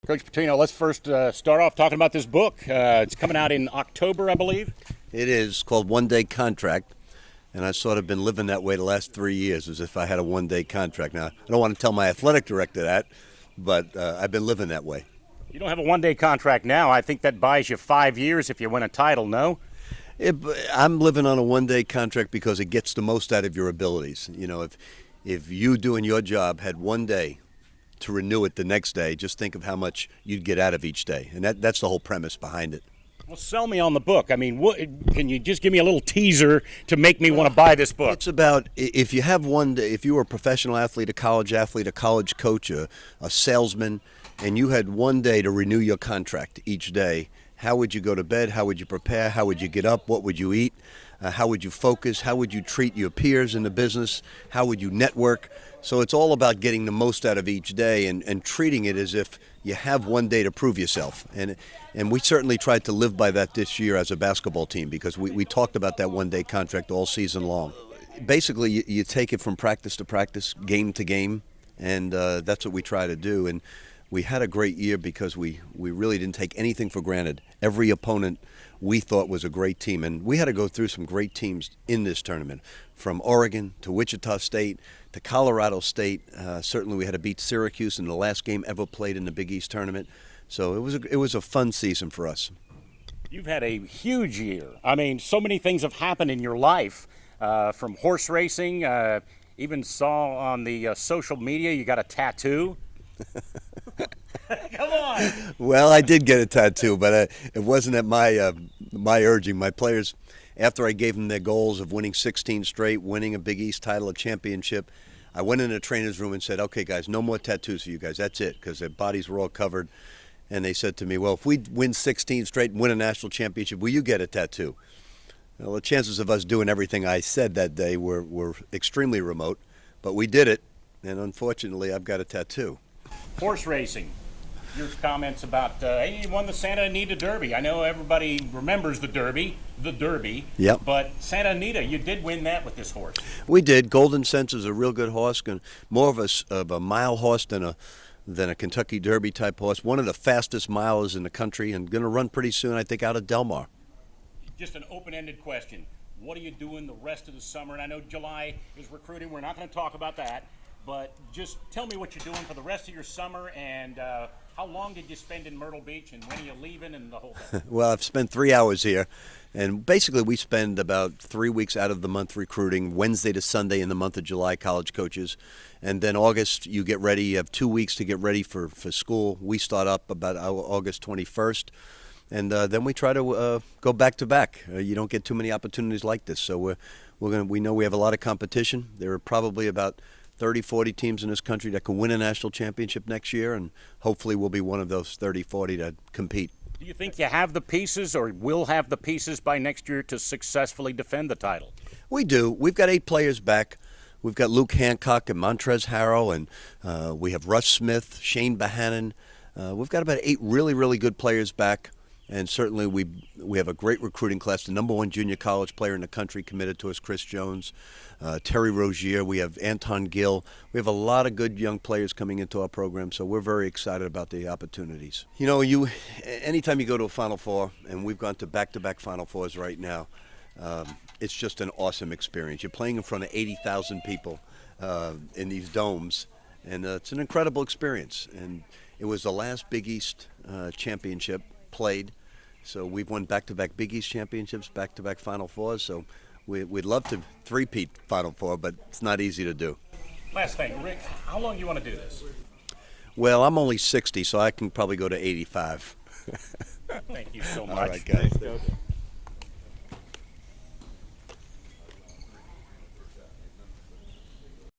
Coach Pitino, let's first start off talking about this book. It's coming out in October, I believe. It is called One Day Contract, and I've sort of been living that way the last 3 years, as if I had a one-day contract. Now, I don't want to tell my athletic director that, but I've been living that way. You don't have a one-day contract now. I think that buys you 5 years if you win a title, no? I'm living on a one-day contract because it gets the most out of your abilities. You know, if you doing your job had one day to renew it the next day, just think of how much you'd get out of each day. And that's the whole premise behind it. Well, sell me on the book. I mean, can you just give me a little teaser to make me want to buy this book? It's about, if you have one day, if you were a professional athlete, a college coach, a salesman, and you had one day to renew your contract each day, how would you go to bed? How would you prepare? How would you get up? What would you eat? How would you focus? How would you treat your peers in the business? How would you network? So it's all about getting the most out of each day and treating it as if you have one day to prove yourself. And we certainly tried to live by that this year as a basketball team, because we talked about that one-day contract all season long. Basically, you take it from practice to practice, game to game, and that's what we try to do. And we had a great year because we really didn't take anything for granted. Every opponent we thought was a great team, and we had to go through some great teams in this tournament, from Oregon to Wichita State to Colorado State. Certainly we had to beat Syracuse in the last game ever played in the Big East tournament. So it was a fun season for us. You've had a huge year. I mean, so many things have happened in your life, from horse racing. Even saw on the social media you got a tattoo. Come on. Well, I did get a tattoo, but it wasn't at my urging. My players, after I gave them their goals of winning 16 straight, winning a Big East title, a championship, I went in the trainer's room and said, "Okay, guys, no more tattoos for you guys. That's it," because their bodies were all covered. And they said to me, "Well, if we win 16 straight and win a national championship, will you get a tattoo?" Well, the chances of us doing everything I said that day were extremely remote, but we did it, and unfortunately, I've got a tattoo. Horse racing. Your comments about, hey, you won the Santa Anita Derby. I know everybody remembers the Derby. Yep. But Santa Anita, you did win that with this horse. We did. Golden Sense is a real good horse, more of a mile horse than a Kentucky Derby type horse. One of the fastest milers in the country, and going to run pretty soon, I think, out of Del Mar. Just an open-ended question. What are you doing the rest of the summer? And I know July is recruiting. We're not going to talk about that. But just tell me what you're doing for the rest of your summer, and how long did you spend in Myrtle Beach, and when are you leaving, and the whole thing? Well, I've spent 3 hours here, and basically we spend about 3 weeks out of the month recruiting, Wednesday to Sunday in the month of July, college coaches. And then August, you get ready. You have 2 weeks to get ready for school. We start up about August 21st. And then we try to go back to back. You don't get too many opportunities like this. So we know we have a lot of competition. There are probably about 30, 40 teams in this country that can win a national championship next year, and hopefully we'll be one of those 30, 40 to compete. Do you think you have the pieces, or will have the pieces by next year to successfully defend the title? We do. We've got 8 players back. We've got Luke Hancock and Montrezl Harrell, and we have Russ Smith, Shane Bohannon. We've got about 8 really, really good players back. And certainly we have a great recruiting class. The #1 junior college player in the country committed to us, Chris Jones, Terry Rozier. We have Anton Gill. We have a lot of good young players coming into our program, so we're very excited about the opportunities. You know, anytime you go to a Final Four, and we've gone to back-to-back Final Fours right now, it's just an awesome experience. You're playing in front of 80,000 people in these domes, and it's an incredible experience. And it was the last Big East championship played. So we've won back-to-back Big East championships, back-to-back Final Fours. So we'd love to three-peat Final Four, but it's not easy to do. Last thing, Rick, how long do you want to do this? Well, I'm only 60, so I can probably go to 85. Thank you so much. All right, guys.